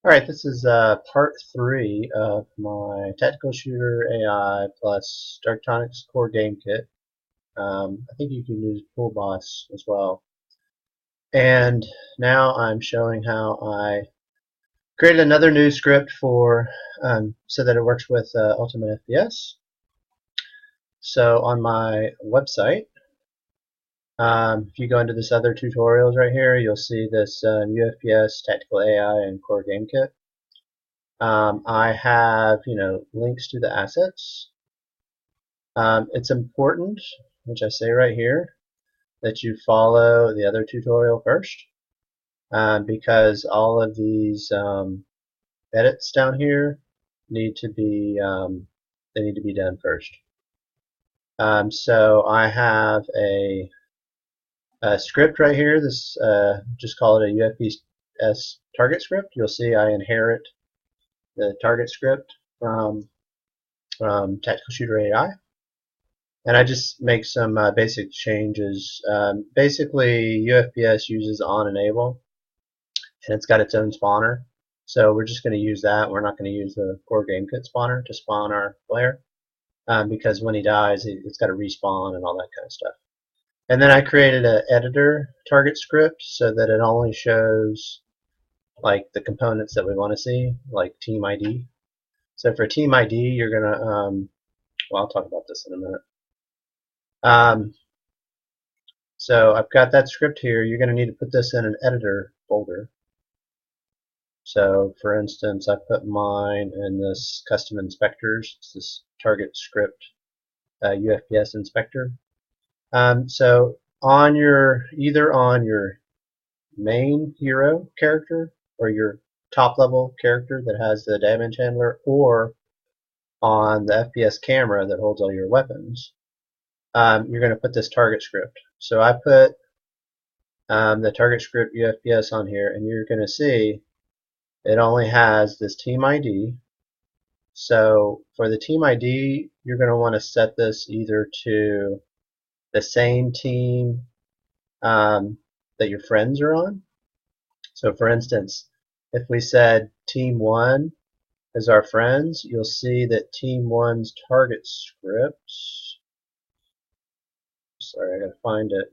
All right, this is part 3 of my Tactical Shooter AI plus Darktonics Core GameKit. I think you can use Pool Boss as well. And now I'm showing how I created another new script for so that it works with Ultimate FPS. So on my website, if you go into this other tutorials right here, you'll see this UFPS Tactical AI and Core GameKit. I have, links to the assets. It's important, which I say right here, that you follow the other tutorial first, because all of these edits down here need to be they need to be done first. So I have a script right here. This just call it a UFPS target script. You'll see I inherit the target script from Tactical Shooter AI. And I just make some basic changes. Basically, UFPS uses on enable, and it's got its own spawner. So we're just going to use that. We're not going to use the Core GameKit spawner to spawn our player, because when he dies, it's got to respawn and all that kind of stuff. And then I created an editor target script so that it only shows like the components that we want to see, like team ID. So for team ID, you're going to, well, I'll talk about this in a minute. So I've got that script here. You're going to need to put this in an editor folder. So for instance, I put mine in this custom inspectors. It's this target script UFPS inspector. So on either on your main hero character or your top level character that has the damage handler, or on the FPS camera that holds all your weapons, you're going to put this target script. So I put the target script UFPS on here, and you're going to see it only has this team ID. So for the team ID, you're going to want to set this either to the same team that your friends are on. So for instance, if we said team 1 is our friends, you'll see that team 1's target script, sorry, I gotta find it.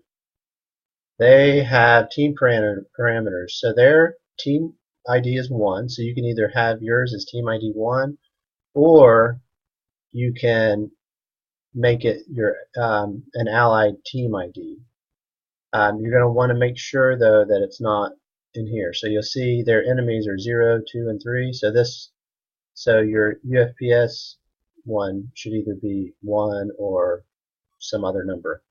They have team parameters. So their team ID is 1, so you can either have yours as team ID 1, or you can make it your an allied team ID. You're going to want to make sure though that it's not in here. So you'll see their enemies are 0, 2, and 3. So your UFPS one should either be 1 or some other number.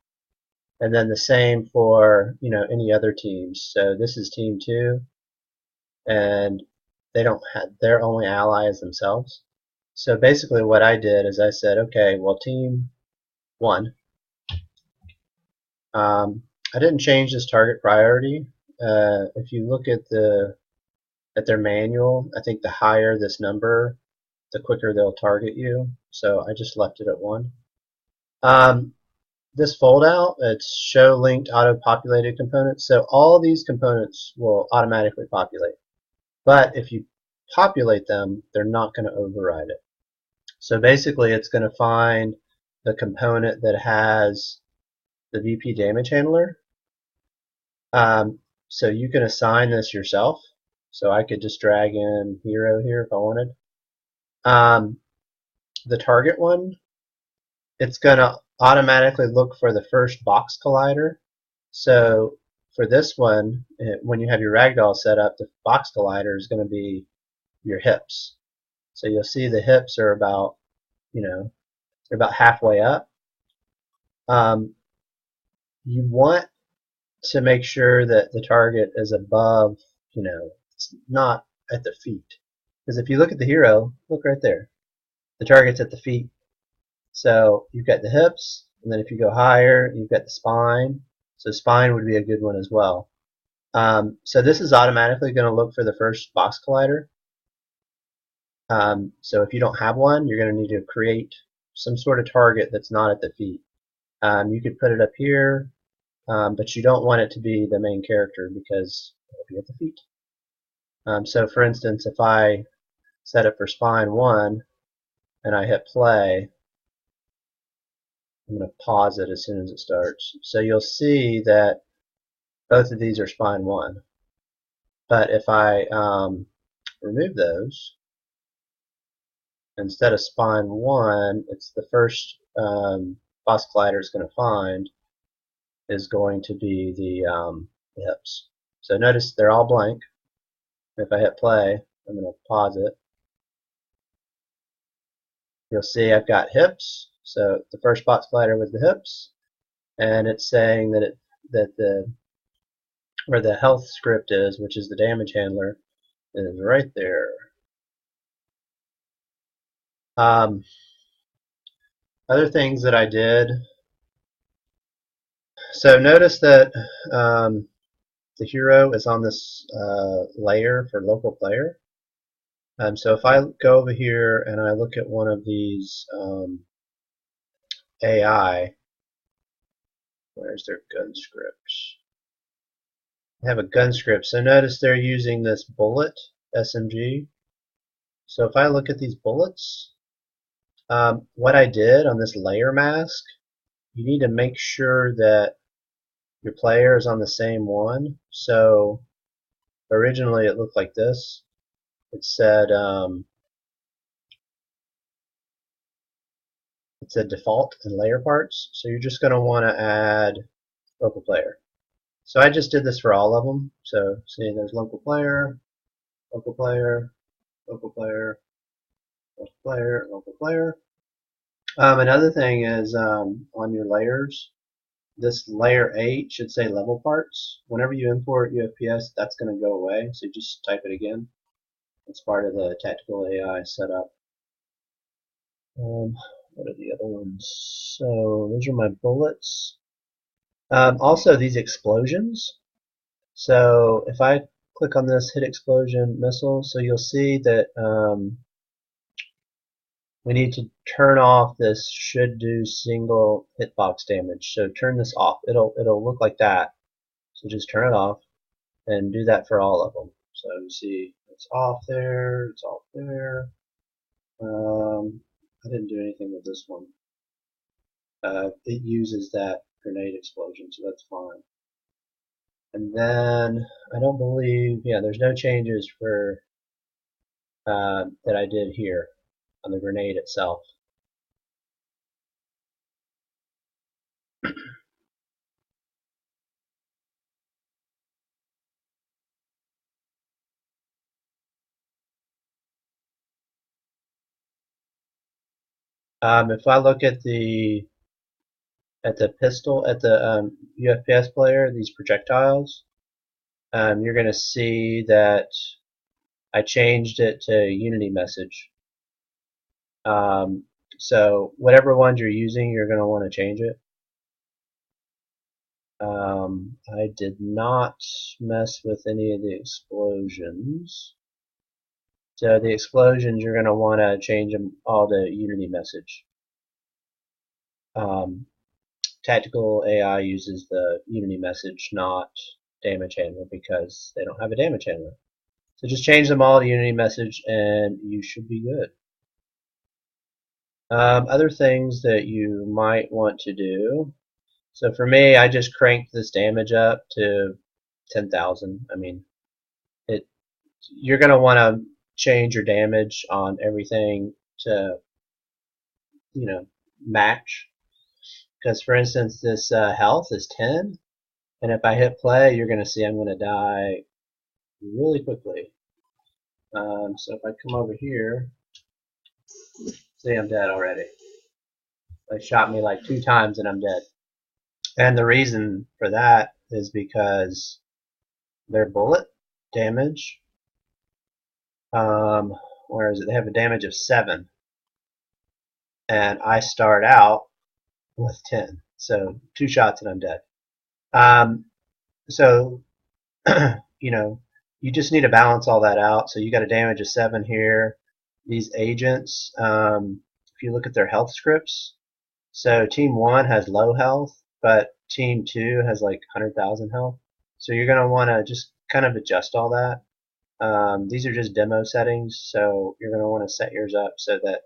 And then the same for any other teams. So this is team 2, and they're only allies themselves. So basically what I did is I said, okay, well, team 1, I didn't change this target priority. If you look at their manual, I think the higher this number, the quicker they'll target you. So I just left it at 1. This fold out, it's show linked auto-populated components. So all of these components will automatically populate. But if you populate them, they're not going to override it. So basically it's going to find the component that has the VP damage handler. So you can assign this yourself. So I could just drag in hero here if I wanted. The target one, it's going to automatically look for the first box collider. So for this one, when you have your ragdoll set up, the box collider is going to be your hips. So you'll see the hips are about, they're about halfway up. You want to make sure that the target is above, it's not at the feet. Because if you look at the hero, look right there. The target's at the feet. So you've got the hips, and then if you go higher, you've got the spine. So spine would be a good one as well. So this is automatically going to look for the first box collider. So if you don't have one, you're going to need to create some sort of target that's not at the feet. You could put it up here, but you don't want it to be the main character because it'll be at the feet. So for instance, if I set it for spine 1 and I hit play, I'm going to pause it as soon as it starts. So you'll see that both of these are spine 1. But if I remove those, instead of spine 1, it's the first boss collider is going to find is going to be the hips. So notice they're all blank. If I hit play, I'm going to pause it. You'll see I've got hips. So the first box collider was the hips, and it's saying that where the health script is, which is the damage handler, is right there. Other things that I did. So notice that the hero is on this layer for local player. So if I go over here and I look at one of these AI, where's their gun scripts? I have a gun script. So notice they're using this bullet SMG. So if I look at these bullets, what I did on this layer mask, you need to make sure that your player is on the same one. So originally it looked like this. It said default and layer parts. So you're just going to want to add local player. So I just did this for all of them. So see, there's local player, local player, local player, local player, local player. Another thing is on your layers, this layer 8 should say level parts. Whenever you import UFPS, that's going to go away. So just type it again. It's part of the TacticalAI setup. What are the other ones? So those are my bullets. Also, these explosions. So if I click on this, hit explosion missile, so you'll see that we need to turn off this should do single hitbox damage. So turn this off. It'll look like that. So just turn it off and do that for all of them. So you see it's off there, it's off there. I didn't do anything with this one. It uses that grenade explosion, so that's fine. And then I don't believe, yeah, there's no changes for that I did here on the grenade itself. If I look at the pistol, at the UFPS player, these projectiles, you're going to see that I changed it to Unity message. So whatever ones you're using, you're going to want to change it. I did not mess with any of the explosions. So the explosions, you're going to want to change them all to Unity message. TacticalAI uses the Unity message, not damage handler, because they don't have a damage handler. So just change them all to Unity message and you should be good. Other things that you might want to do. So for me, I just cranked this damage up to 10,000. I mean, you're going to want to change your damage on everything to, match. Because for instance, this health is 10, and if I hit play, you're going to see I'm going to die really quickly. So if I come over here, see I'm dead already. They shot me like 2 times and I'm dead. And the reason for that is because their bullet damage, where is it? They have a damage of 7. And I start out with 10. So 2 shots and I'm dead. So, you just need to balance all that out. So you got a damage of 7 here. These agents, if you look at their health scripts, so team 1 has low health, but team 2 has like 100,000 health. So you're going to want to just kind of adjust all that. These are just demo settings, so you're going to want to set yours up so that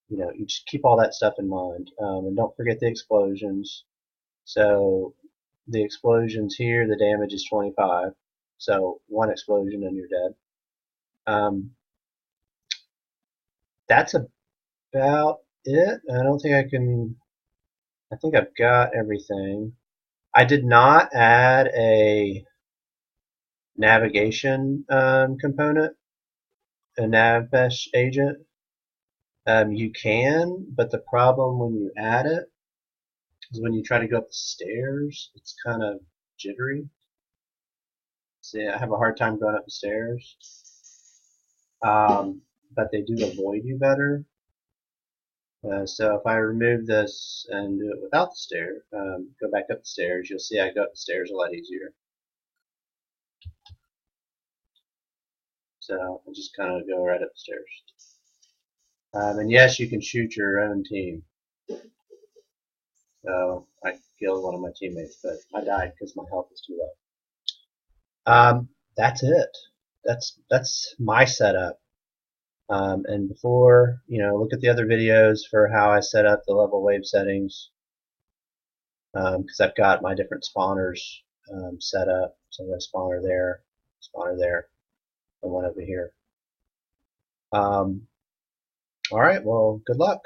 you just keep all that stuff in mind. And don't forget the explosions. So the explosions here, the damage is 25. So one explosion and you're dead. That's about it. I don't think I can. I think I've got everything. I did not add a navigation component, a nav mesh agent. You can, but the problem when you add it is when you try to go up the stairs, it's kind of jittery. See, I have a hard time going up the stairs. But they do avoid you better. So if I remove this and do it without the stair, go back up the stairs, you'll see I go up the stairs a lot easier. So I just kind of go right up the stairs. And yes, you can shoot your own team. So I killed one of my teammates, but I died because my health is too low. That's it. That's my setup. And before, look at the other videos for how I set up the level wave settings, because I've got my different spawners set up. So I've got a spawner there, and one over here. All right, well, good luck.